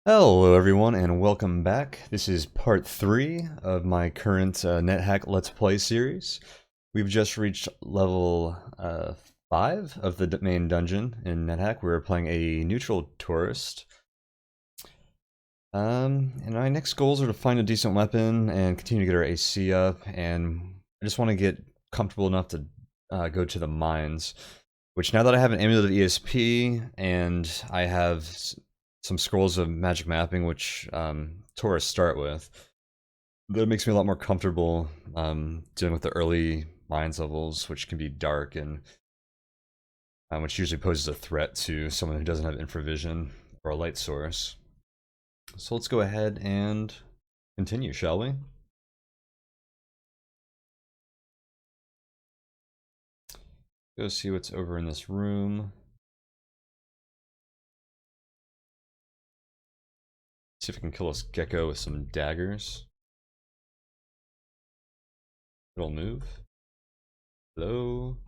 Hello everyone and welcome back. This is part 3 of my current NetHack Let's Play series. We've just reached level 5 of the main dungeon in NetHack. We're playing a neutral tourist. And my next goals are to find a decent weapon and continue to get our AC up, and I just want to get comfortable enough to go to the mines, which now that I have an amulet of ESP and I have some scrolls of magic mapping, which tourists start with, that makes me a lot more comfortable dealing with the early mines levels, which can be dark and which usually poses a threat to someone who doesn't have infravision or a light source. So let's go ahead and continue, shall we? Go see what's over in this room. See if I can kill this gecko with some daggers. It'll move. Hello?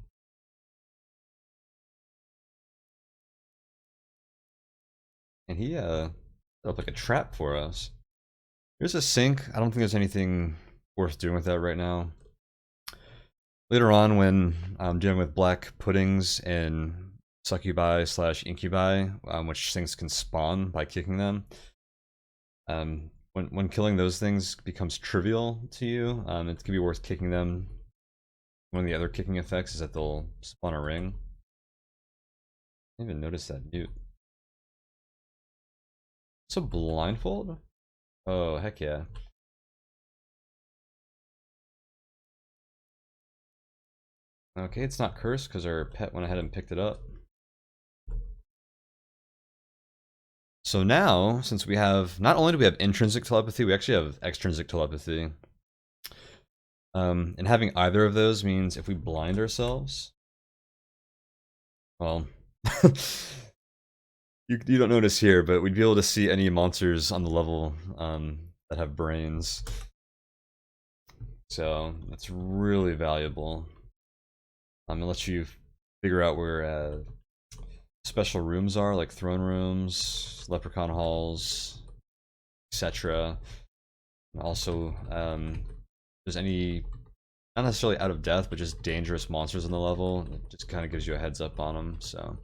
And he set up like a trap for us. There's a sink. I don't think there's anything worth doing with that right now. Later on, when I'm dealing with black puddings and succubi / incubi, which things can spawn by kicking them, when killing those things becomes trivial to you, it can be worth kicking them. One of the other kicking effects is that they'll spawn a ring. I didn't even notice that mute. So blindfold? Oh, heck yeah. Okay, it's not cursed because our pet went ahead and picked it up. So now, since we have, not only do we have intrinsic telepathy, we actually have extrinsic telepathy. And having either of those means if we blind ourselves, well, you don't notice here, but we'd be able to see any monsters on the level that have brains. So that's really valuable. It lets you figure out where special rooms are, like throne rooms, leprechaun halls, etc. Also, there's any, not necessarily out of death, but just dangerous monsters on the level. It just kind of gives you a heads up on them. So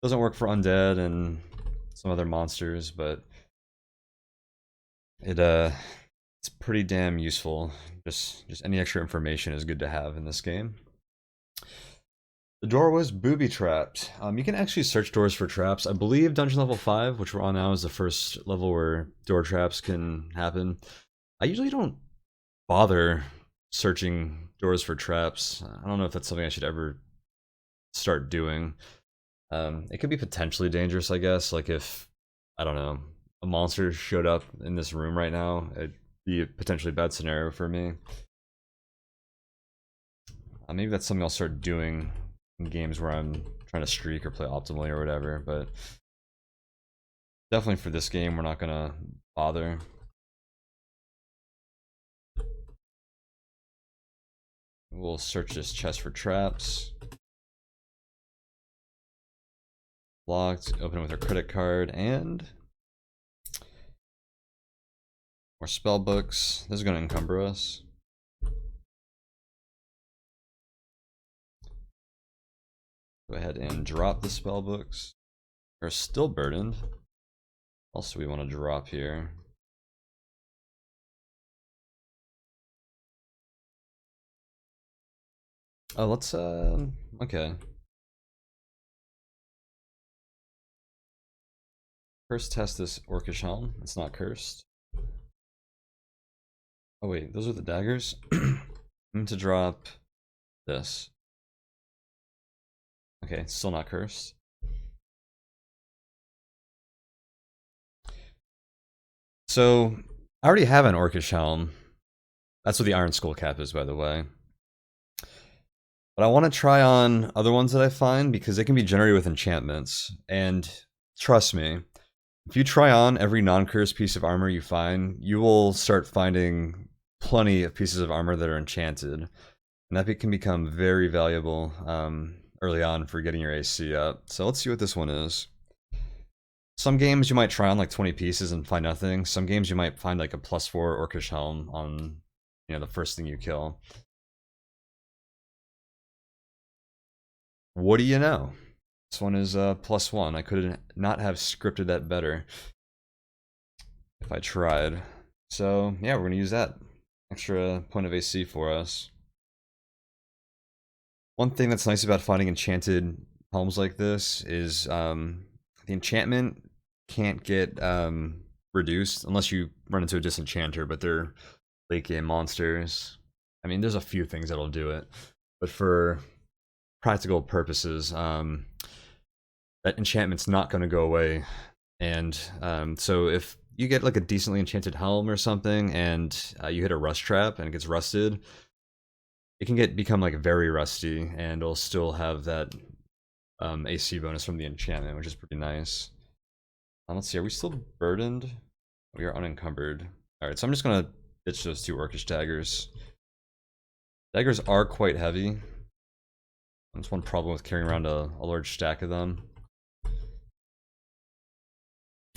doesn't work for undead and some other monsters, but it's pretty damn useful. Just any extra information is good to have in this game. The door was booby-trapped. You can actually search doors for traps. I believe dungeon level 5, which we're on now, is the first level where door traps can happen. I usually don't bother searching doors for traps. I don't know if that's something I should ever start doing. It could be potentially dangerous, I guess. Like if, I don't know, a monster showed up in this room right now, it'd be a potentially bad scenario for me. Maybe that's something I'll start doing in games where I'm trying to streak or play optimally or whatever, but definitely for this game, we're not gonna bother. We'll search this chest for traps. Locked, open it with our credit card, and more spell books. This is gonna encumber us. Go ahead and drop the spell books. We're still burdened. What else do we want to drop here? Oh, let's okay. First test this orcish helm. It's not cursed. Oh wait, those are the daggers. I need to drop this. Okay, still not cursed. So, I already have an orcish helm. That's what the iron skull cap is, by the way. But I want to try on other ones that I find because they can be generated with enchantments. And trust me, if you try on every non-cursed piece of armor you find, you will start finding plenty of pieces of armor that are enchanted. And that can become very valuable early on for getting your AC up. So let's see what this one is. Some games you might try on like 20 pieces and find nothing. Some games you might find like a +4 Orcish Helm on, the first thing you kill. What do you know? This one is +1. I could not have scripted that better if I tried. So yeah, we're gonna use that extra point of AC for us. One thing that's nice about finding enchanted helms like this is the enchantment can't get reduced unless you run into a disenchanter, but they're late game monsters. I mean, there's a few things that'll do it, but for practical purposes, that enchantment's not going to go away. And so if you get like a decently enchanted helm or something, and you hit a rust trap and it gets rusted, it can become like very rusty, and it'll still have that AC bonus from the enchantment, which is pretty nice. Let's see, are we still burdened? We are unencumbered. Alright, so I'm just gonna ditch those 2 Orcish daggers. Daggers are quite heavy. That's one problem with carrying around a large stack of them.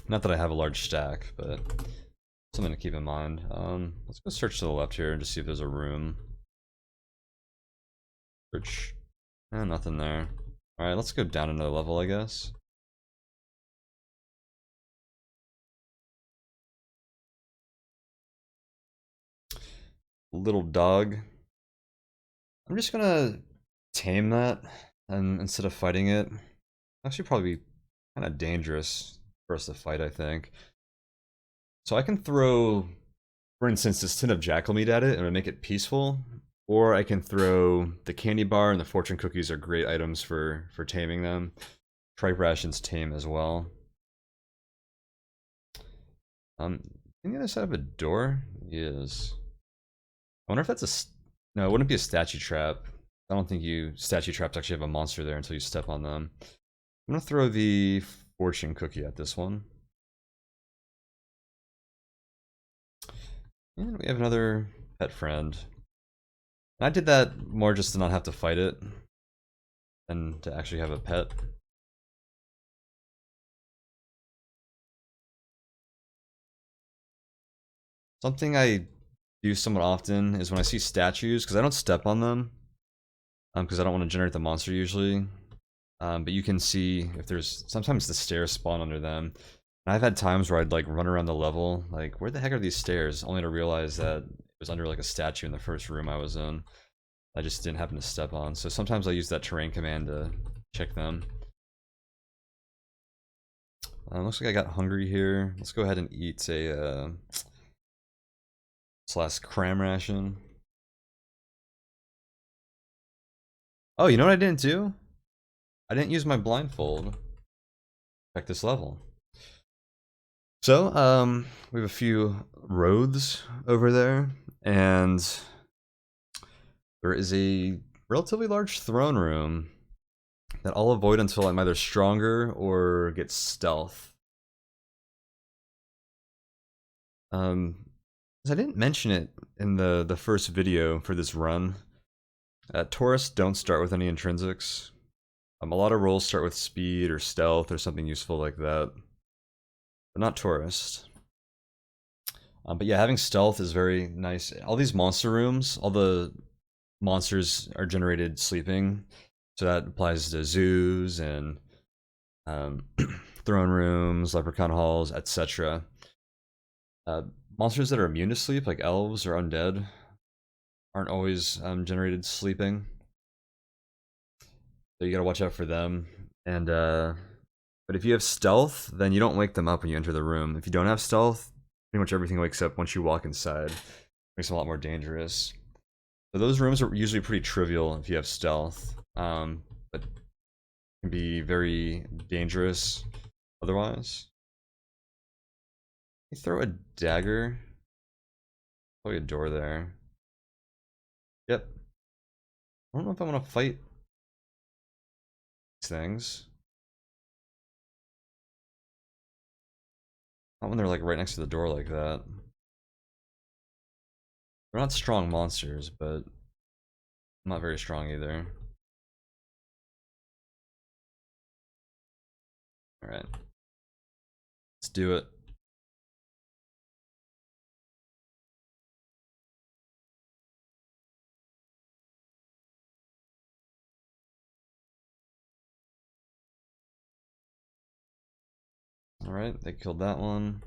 Not that I have a large stack, but something to keep in mind. Let's go search to the left here and just see if there's a room. Search. Nothing there. Alright, let's go down another level, I guess. Little dog. I'm just gonna tame that, and instead of fighting it, actually probably be kind of dangerous for us to fight, I think. So I can throw, for instance, this tin of jackal meat at it and it'll make it peaceful, or I can throw the candy bar, and the fortune cookies are great items for taming them. Tripe rations tame as well. Can the other side of a door? Yes. I wonder if that's a... No, it wouldn't be a statue trap. I don't think statue traps actually have a monster there until you step on them. I'm gonna throw the fortune cookie at this one. And we have another pet friend. And I did that more just to not have to fight it than to actually have a pet. Something I do somewhat often is when I see statues, because I don't step on them, because I don't want to generate the monster usually. But you can see if there's, sometimes the stairs spawn under them. And I've had times where I'd like run around the level, like, where the heck are these stairs? Only to realize that it was under like a statue in the first room I was in. I just didn't happen to step on. So sometimes I use that terrain command to check them. Looks like I got hungry here. Let's go ahead and eat a / cram ration. Oh, you know what I didn't do? I didn't use my blindfold. Check this level. So, we have a few roads over there, and there is a relatively large throne room that I'll avoid until I'm either stronger or get stealth. I didn't mention it in the first video for this run. Tourists don't start with any intrinsics. A lot of rolls start with speed or stealth or something useful like that, but not tourist. But yeah, having stealth is very nice. All these monster rooms, all the monsters are generated sleeping, so that applies to zoos and throne rooms, leprechaun halls, etc. Monsters that are immune to sleep, like elves or undead, aren't always generated sleeping, so you gotta watch out for them. And but if you have stealth, then you don't wake them up when you enter the room. If you don't have stealth, pretty much everything wakes up once you walk inside. Makes it a lot more dangerous. So those rooms are usually pretty trivial if you have stealth, but can be very dangerous otherwise. You throw a dagger. Probably a door there. Yep. I don't know if I want to fight these things. Not when they're like right next to the door like that. They're not strong monsters, but I'm not very strong either. Alright. do it. Alright, they killed that one.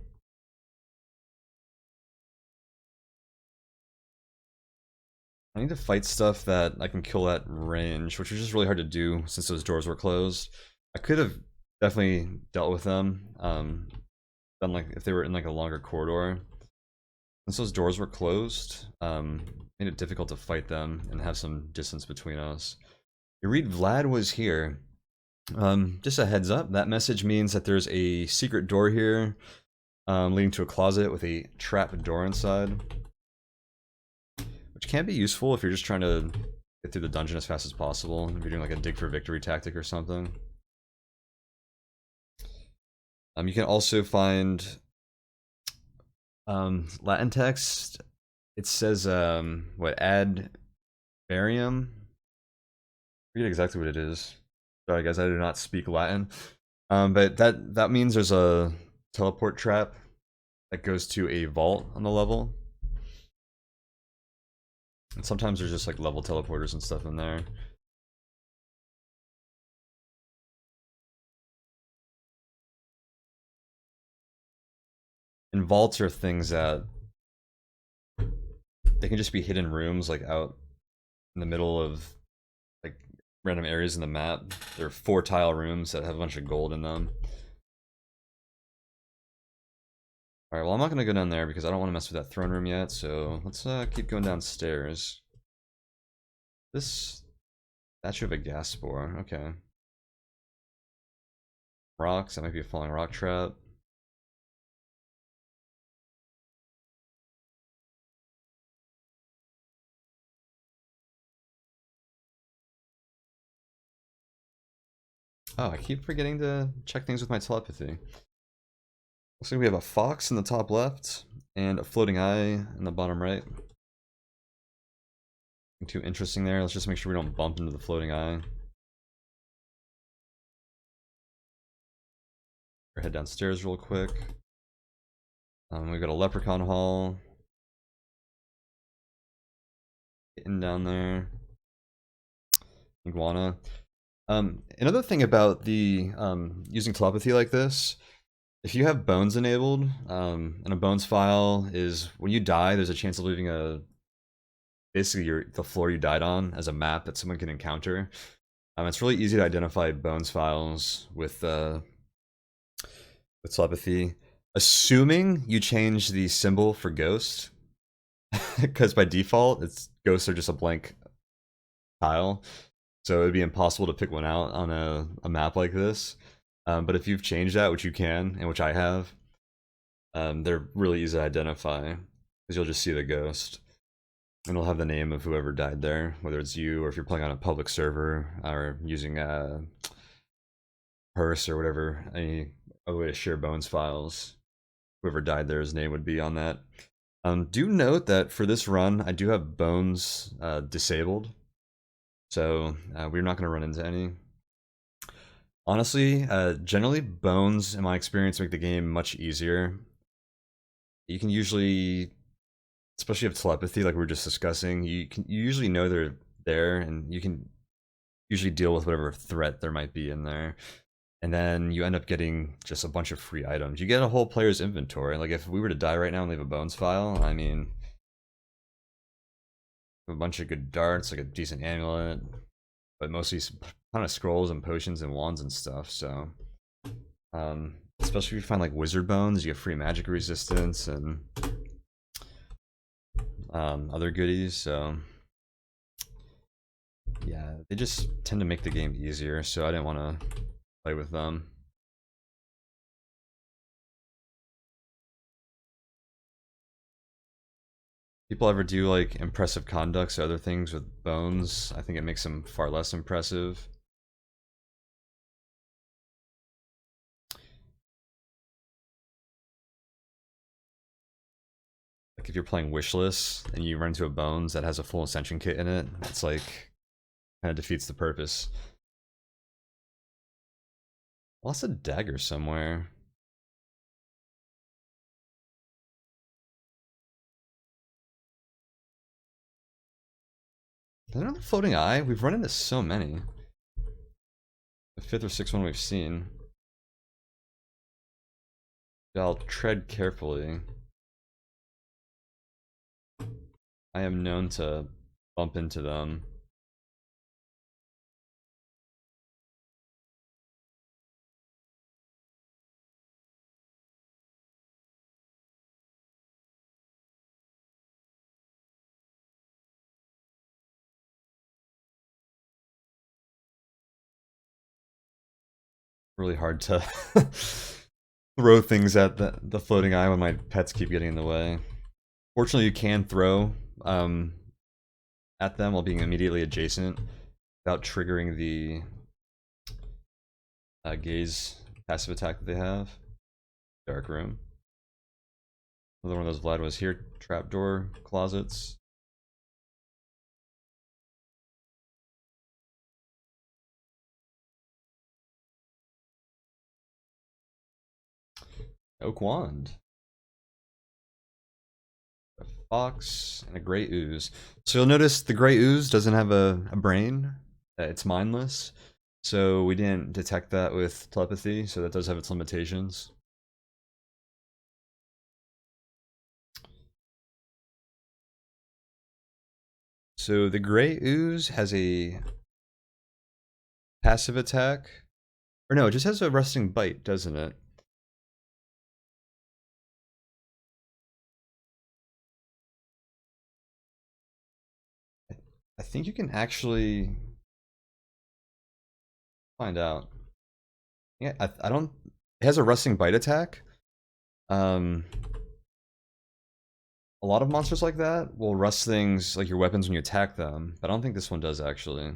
I need to fight stuff that I can kill at range, which was just really hard to do since those doors were closed. I could have definitely dealt with them, done like if they were in like a longer corridor. Since those doors were closed, made it difficult to fight them and have some distance between us. You read Vlad was here. Just a heads up, that message means that there's a secret door here, leading to a closet with a trap door inside. Which can be useful if you're just trying to get through the dungeon as fast as possible. If you're doing like a dig for victory tactic or something. You can also find Latin text. It says what, ad barium? I forget exactly what it is. Sorry guys, I do not speak Latin. But that means there's a teleport trap that goes to a vault on the level. And sometimes there's just like level teleporters and stuff in there. And vaults are things that they can just be hidden rooms like out in the middle of like random areas in the map. They're 4 tile rooms that have a bunch of gold in them. Alright, well I'm not going to go down there because I don't want to mess with that throne room yet, so let's keep going downstairs. This statue of a gas spore, okay. Rocks, that might be a falling rock trap. Oh, I keep forgetting to check things with my telepathy. Looks like we have a fox in the top left and a floating eye in the bottom right. Nothing too interesting there. Let's just make sure we don't bump into the floating eye. Head downstairs real quick. We've got a leprechaun hall. Getting down there. Iguana. Another thing about the using telepathy like this, if you have bones enabled, and a bones file is when you die, there's a chance of leaving basically the floor you died on as a map that someone can encounter. It's really easy to identify bones files with telepathy, assuming you change the symbol for ghost, because by default, ghosts are just a blank tile. So it'd be impossible to pick one out on a map like this. But if you've changed that, which you can, and which I have, they're really easy to identify, because you'll just see the ghost. And it'll have the name of whoever died there, whether it's you, or if you're playing on a public server, or using Purse or whatever, any other way to share bones files. Whoever died there, his name would be on that. Do note that for this run, I do have bones disabled. So we're not going to run into any. Honestly, generally bones, in my experience, make the game much easier. You can usually, especially with telepathy, like we were just discussing, you usually know they're there, and you can usually deal with whatever threat there might be in there. And then you end up getting just a bunch of free items. You get a whole player's inventory. Like if we were to die right now and leave a bones file, I mean, a bunch of good darts, like a decent amulet, but mostly kind of scrolls and potions and wands and stuff. So, especially if you find like wizard bones, you get free magic resistance and other goodies. So, yeah, they just tend to make the game easier. So I didn't want to play with them. People ever do like impressive conducts or other things with bones, I think it makes them far less impressive. Like if you're playing Wishless and you run into a bones that has a full ascension kit in it, it's like kind of defeats the purpose. Lost a dagger somewhere. Another floating eye? We've run into so many. The 5th or 6th one we've seen. I'll tread carefully. I am known to bump into them. Really hard to throw things at the floating eye when my pets keep getting in the way. Fortunately, you can throw at them while being immediately adjacent without triggering the gaze passive attack that they have. Dark room. Another one of those Vlad was here. Trapdoor closets. Oak wand. A fox and a gray ooze. So you'll notice the gray ooze doesn't have a brain. It's mindless. So we didn't detect that with telepathy, so that does have its limitations. So the gray ooze has a passive attack. Or no, it just has a resting bite, doesn't it? I think you can actually find out. Yeah, I don't. It has a resting bite attack. A lot of monsters like that will rust things like your weapons when you attack them, but I don't think this one does actually.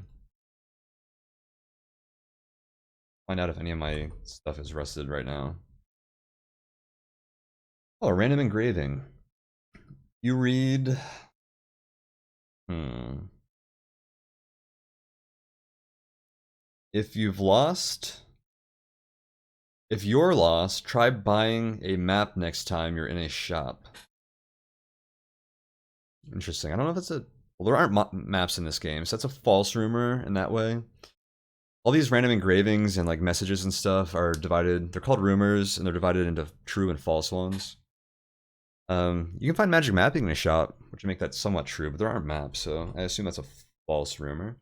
Find out if any of my stuff is rusted right now. Oh, a random engraving. You read. If you've lost. If you're lost, try buying a map next time you're in a shop. Interesting. I don't know if it's a... Well, there aren't maps in this game, so that's a false rumor in that way. All these random engravings and like messages and stuff are divided. They're called rumors, and they're divided into true and false ones. You can find magic mapping in a shop, which would make that somewhat true, but there aren't maps, so I assume that's a false rumor.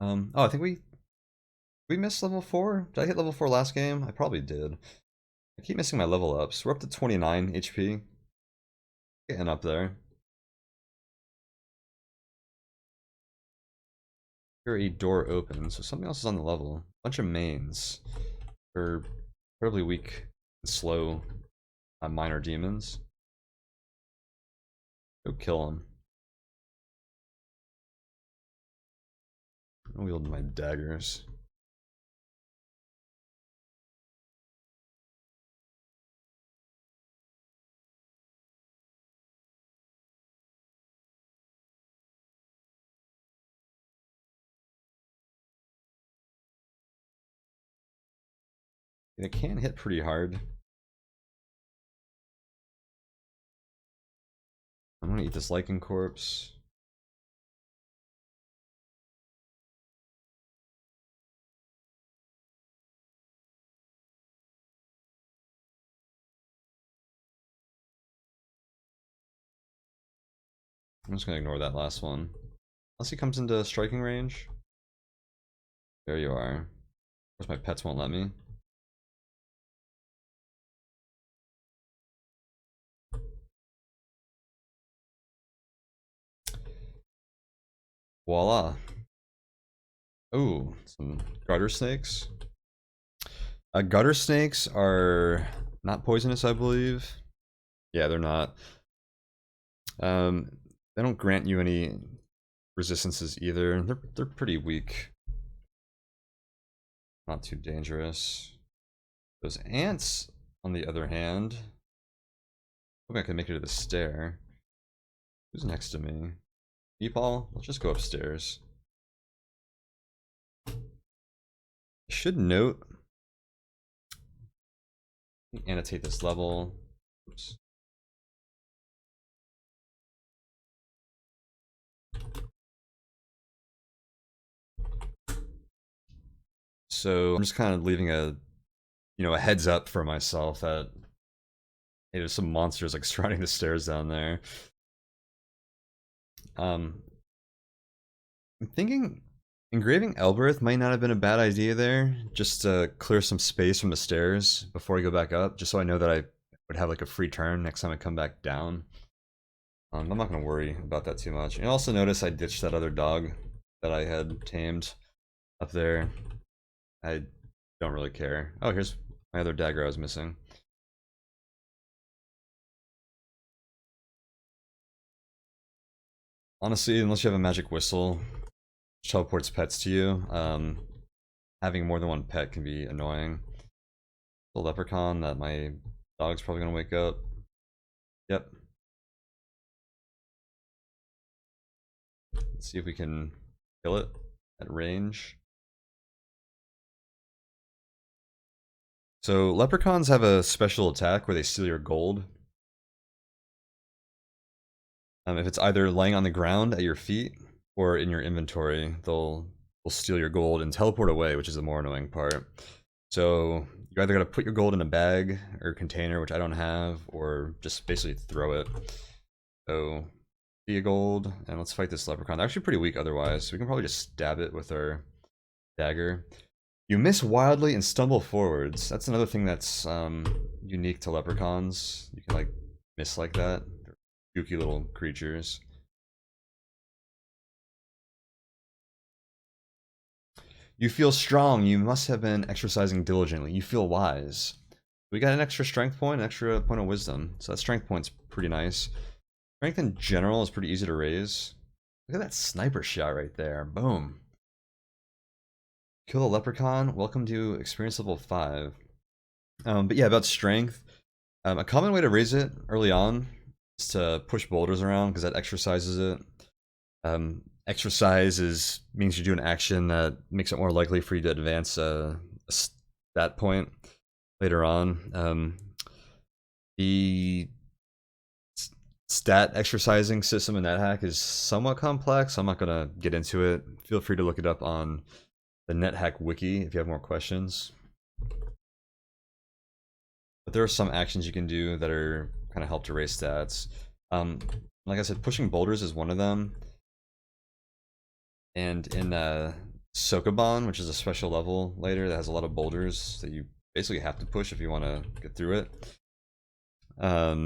Oh, I think we missed level 4. Did I hit level 4 last game? I probably did. I keep missing my level ups. We're up to 29 HP. Getting up there. Here a door opens, so something else is on the level. Bunch of mains. They're incredibly weak and slow minor demons. Go kill them. I'll wield my daggers. They can hit pretty hard. I'm gonna eat this lichen corpse. I'm just gonna ignore that last one. Unless he comes into striking range. There you are. Of course my pets won't let me. Voila. Ooh, some gutter snakes. Gutter snakes are not poisonous, I believe. Yeah, they're not. They don't grant you any resistances either. They're pretty weak. Not too dangerous. Those ants, on the other hand. Hope I can make it to the stair. Who's next to me? Meatball? Let's just go upstairs. I should note. Annotate this level. Oops. So I'm just kind of leaving a, a heads up for myself that hey, there's some monsters like striding the stairs down there. I'm thinking engraving Elbereth might not have been a bad idea there, just to clear some space from the stairs before I go back up, just so I know that I would have like a free turn next time I come back down. I'm not going to worry about that too much. And also notice I ditched that other dog that I had tamed up there. I don't really care. Oh, here's my other dagger I was missing. Honestly, unless you have a magic whistle which teleports pets to you, having more than one pet can be annoying. The leprechaun that my dog's probably going to wake up. Yep. Let's see if we can kill it at range. So leprechauns have a special attack where they steal your gold. If it's either laying on the ground at your feet or in your inventory, they'll steal your gold and teleport away, which is the more annoying part. So you either got to put your gold in a bag or container, which I don't have, or just basically throw it. So be a gold, and let's fight this leprechaun. They're actually pretty weak otherwise, so we can probably just stab it with our dagger. You miss wildly and stumble forwards. That's another thing that's unique to leprechauns. You can like miss like that. They're kooky little creatures. You feel strong. You must have been exercising diligently. You feel wise. We got an extra strength point, an extra point of wisdom. So that strength point's pretty nice. Strength in general is pretty easy to raise. Look at that sniper shot right there. Boom. Kill a leprechaun. Welcome to experience level 5. But yeah, about strength. A common way to raise it early on is to push boulders around because that exercises it. Exercise means you do an action that makes it more likely for you to advance a stat point later on. The stat exercising system in NetHack is somewhat complex. I'm not going to get into it. Feel free to look it up on the NetHack wiki if you have more questions. But there are some actions you can do that are kind of help to raise stats. Like I said, pushing boulders is one of them. And in Sokoban, which is a special level later that has a lot of boulders that you basically have to push if you want to get through it. By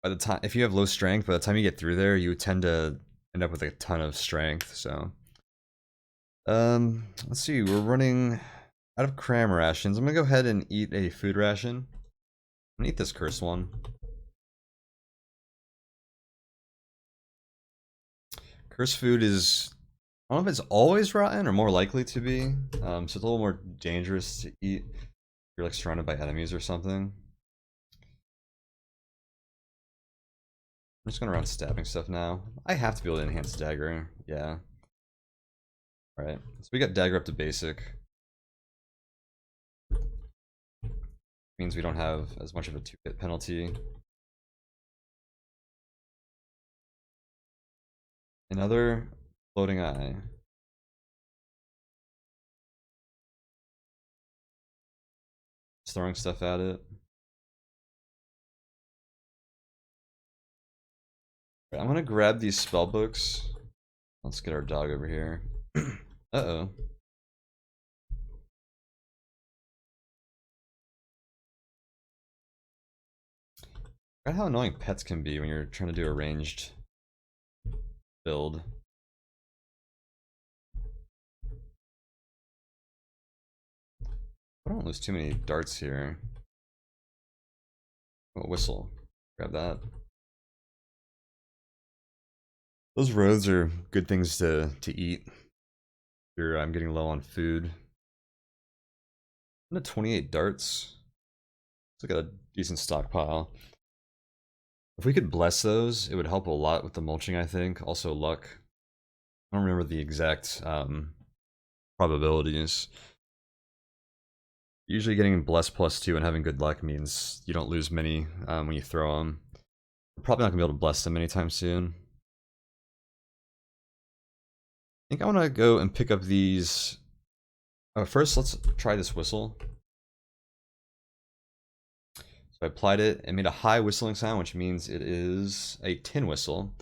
the time, if you have low strength, by the time you get through there, you tend to end up with a ton of strength. So, let's see, we're running out of cram rations. I'm gonna go ahead and eat a food ration. I'm gonna eat this cursed one. Cursed food is, I don't know if it's always rotten or more likely to be. So it's a little more dangerous to eat if you're like surrounded by enemies or something. I'm just going around stabbing stuff now. I have to be able to enhance dagger. Yeah. Alright. So we got dagger up to basic. Means we don't have as much of a 2-hit penalty. Another floating eye. Just throwing stuff at it. Right, I'm gonna grab these spell books. Let's get our dog over here. Uh-oh. Forgot how annoying pets can be when you're trying to do a ranged build. I don't lose too many darts here. Oh, whistle. Grab that. Those roads are good things to eat. I'm getting low on food. I'm at 28 darts. Let's look at a decent stockpile. If we could bless those, it would help a lot with the mulching, I think. Also luck. I don't remember the exact probabilities. Usually getting blessed +2 and having good luck means you don't lose many when you throw them. We're probably not going to be able to bless them anytime soon. think I want to go and pick up these. First, let's try this whistle. So I applied it and made a high whistling sound, which means it is a tin whistle.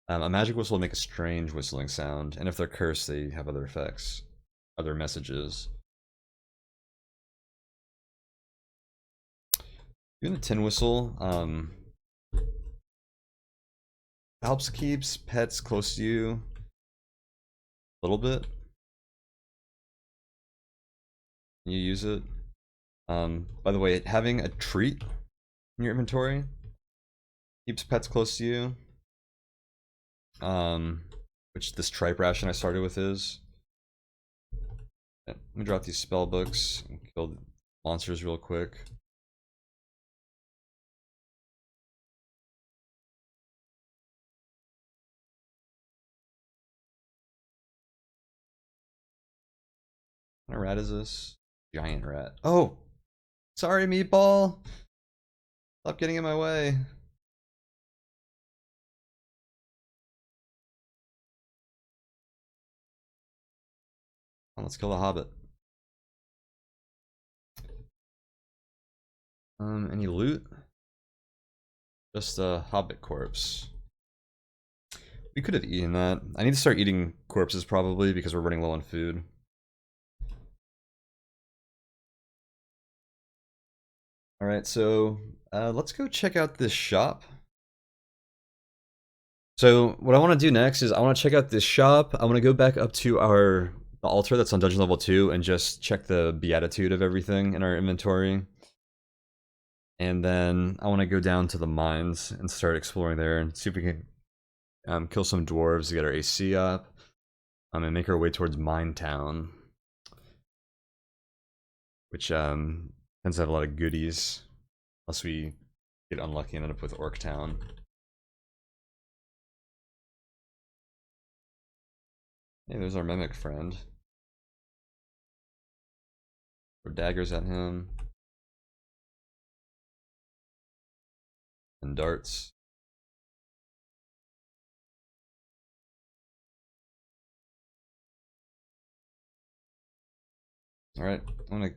A magic whistle will make a strange whistling sound, and if they're cursed, they have other effects, other messages. Doing a tin whistle helps keeps pets close to you a little bit. You use it. By the way, having a treat in your inventory keeps pets close to you. Which this tripe ration I started with is. Let me drop these spell books and kill the monsters real quick. What kind of rat is this? Giant rat. Oh! Sorry, Meatball! Stop getting in my way. Let's kill the hobbit. Any loot? Just a hobbit corpse. We could have eaten that. I need to start eating corpses probably because we're running low on food. Alright, so let's go check out this shop. So what I want to do next is I want to check out this shop. I want to go back up to the altar that's on dungeon level 2 and just check the beatitude of everything in our inventory. And then I want to go down to the mines and start exploring there and see if we can kill some dwarves to get our AC up. And make our way towards Mine Town, which tends to have a lot of goodies, unless we get unlucky and end up with Orc Town. Hey, there's our mimic friend. Throw daggers at him. And darts. Alright, I'm gonna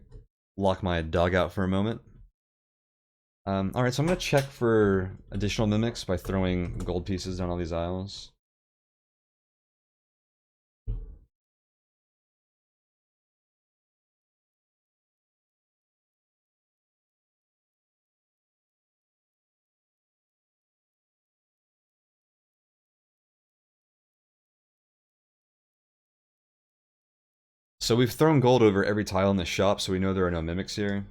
lock my dog out for a moment. Alright, so I'm gonna check for additional mimics by throwing gold pieces down all these aisles. So we've thrown gold over every tile in the shop, so we know there are no mimics here.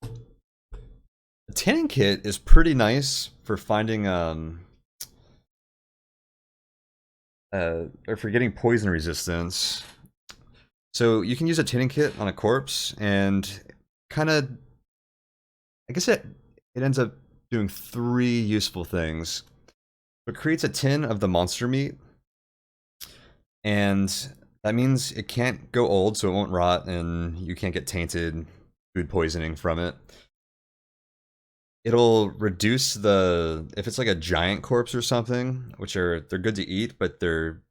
The tanning kit is pretty nice for finding or for getting poison resistance. So you can use a tanning kit on a corpse and kind of, I guess it ends up doing 3 useful things. It creates a tin of the monster meat, and that means it can't go old, so it won't rot, and you can't get tainted food poisoning from it. It'll reduce if it's like a giant corpse or something, which they're good to eat, but they're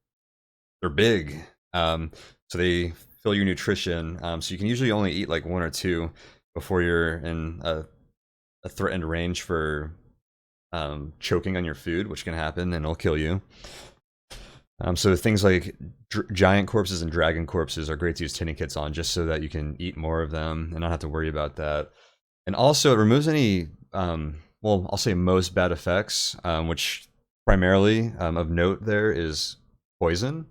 big, so they fill your nutrition. So you can usually only eat like 1 or 2 before you're in a threatened range for choking on your food, which can happen and it'll kill you. So things like giant corpses and dragon corpses are great to use tinning kits on, just so that you can eat more of them and not have to worry about that. And also it removes any, well, I'll say most bad effects, which primarily of note there is poison.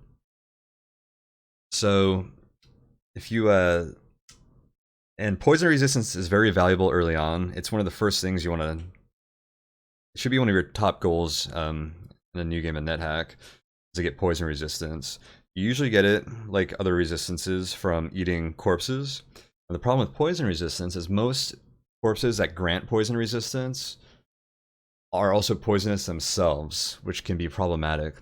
So if you and poison resistance is very valuable early on. It's one of the first things you want to, it should be one of your top goals in a new game of NetHack, to get poison resistance. You usually get it, like other resistances, from eating corpses. And the problem with poison resistance is most corpses that grant poison resistance are also poisonous themselves, which can be problematic.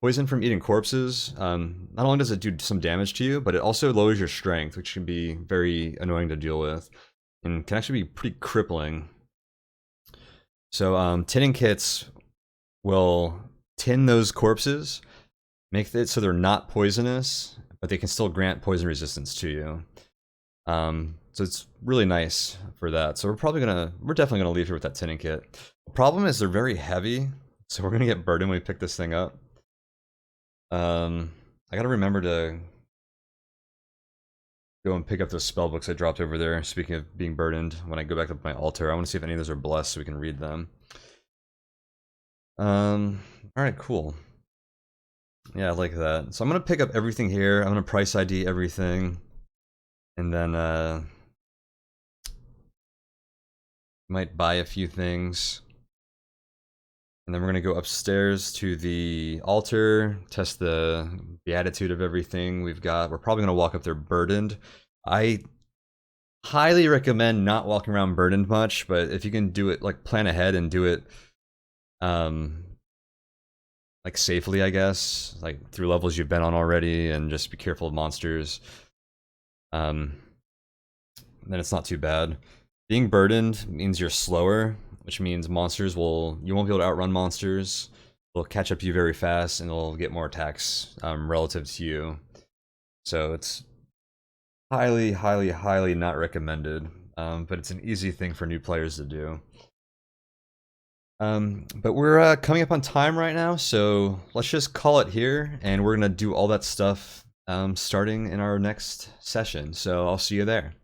Poison from eating corpses, not only does it do some damage to you, but it also lowers your strength, which can be very annoying to deal with, and can actually be pretty crippling. So tinning kits will tin those corpses, Make it so they're not poisonous, but they can still grant poison resistance to you. So it's really nice for that. So we're definitely gonna leave here with that tinning kit. The problem is they're very heavy, so we're gonna get burdened when we pick this thing up. I gotta remember to go and pick up those spell books I dropped over there. Speaking of being burdened, when I go back to my altar, I want to see if any of those are blessed so we can read them. Alright, cool. Yeah, I like that. So I'm gonna pick up everything here. I'm gonna price ID everything. And then might buy a few things. And then we're gonna go upstairs to the altar, test the attitude of everything we've got. We're probably gonna walk up there burdened. I highly recommend not walking around burdened much, but if you can do it, like plan ahead and do it like safely, I guess, like through levels you've been on already, and just be careful of monsters. Then it's not too bad. Being burdened means you're slower, which means you won't be able to outrun monsters. They'll catch up to you very fast, and they'll get more attacks relative to you. So it's highly, highly, highly not recommended, but it's an easy thing for new players to do. But we're coming up on time right now, so let's just call it here, and we're gonna do all that stuff starting in our next session. So I'll see you there.